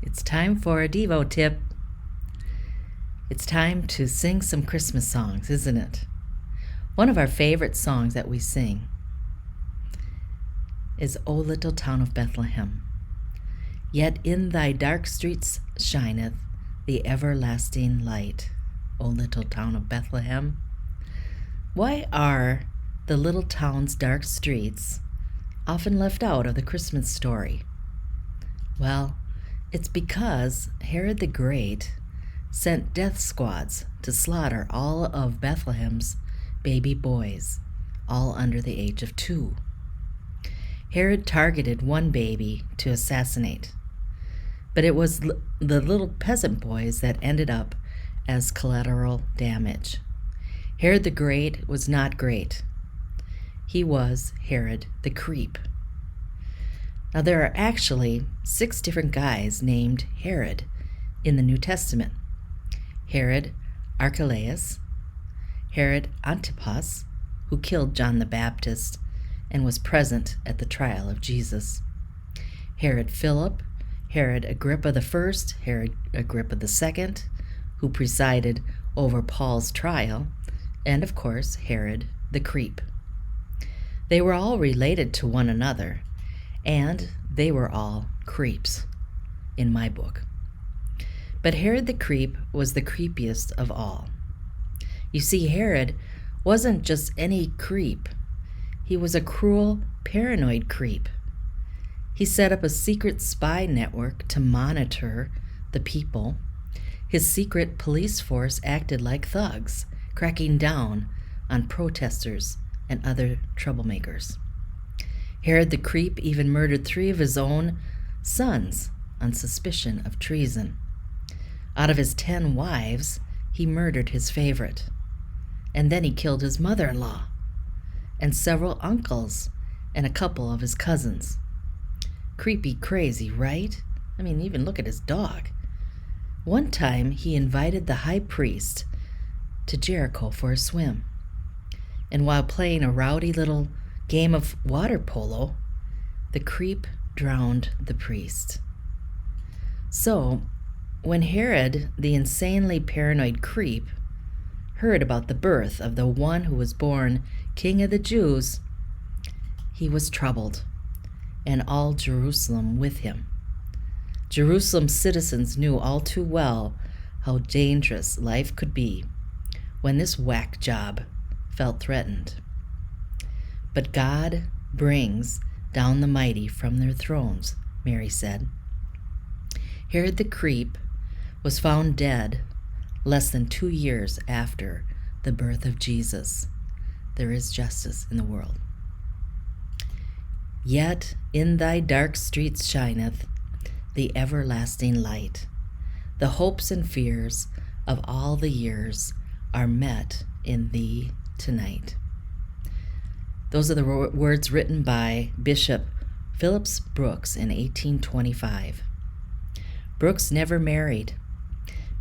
It's time for a Devo tip. It's time to sing some Christmas songs, isn't it? One of our favorite songs that we sing is O Little Town of Bethlehem. Yet in thy dark streets shineth the everlasting light, O little town of Bethlehem. Why are the little town's dark streets often left out of the Christmas story? Well, it's because Herod the Great sent death squads to slaughter all of Bethlehem's baby boys, all under the age of 2. Herod targeted one baby to assassinate, but it was the little peasant boys that ended up as collateral damage. Herod the Great was not great. He was Herod the Creep. Now, there are actually 6 different guys named Herod in the New Testament. Herod Archelaus, Herod Antipas, who killed John the Baptist and was present at the trial of Jesus, Herod Philip, Herod Agrippa I, Herod Agrippa II, who presided over Paul's trial, and of course, Herod the Creep. They were all related to one another, and they were all creeps in my book. But Herod the Creep was the creepiest of all. You see, Herod wasn't just any creep. He was a cruel, paranoid creep. He set up a secret spy network to monitor the people. His secret police force acted like thugs, cracking down on protesters and other troublemakers. Herod the Creep even murdered 3 of his own sons on suspicion of treason. Out of his 10 wives, he murdered his favorite. And then he killed his mother-in-law and several uncles and a couple of his cousins. Creepy crazy, right? I mean, even look at his dog. One time, he invited the high priest to Jericho for a swim. And while playing a rowdy little game of water polo, the creep drowned the priest. So, when Herod, the insanely paranoid creep, heard about the birth of the one who was born King of the Jews, he was troubled, and all Jerusalem with him. Jerusalem's citizens knew all too well how dangerous life could be when this whack job felt threatened. But God brings down the mighty from their thrones, Mary said. Herod the Creep was found dead less than 2 years after the birth of Jesus. There is justice in the world. Yet in thy dark streets shineth the everlasting light. The hopes and fears of all the years are met in thee tonight. Those are the words written by Bishop Phillips Brooks in 1825. Brooks never married,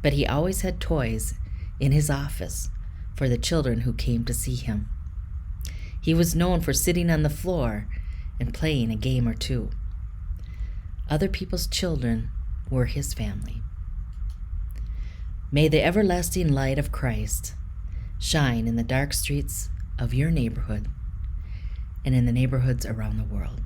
but he always had toys in his office for the children who came to see him. He was known for sitting on the floor and playing a game or two. Other people's children were his family. May the everlasting light of Christ shine in the dark streets of your neighborhood and in the neighborhoods around the world.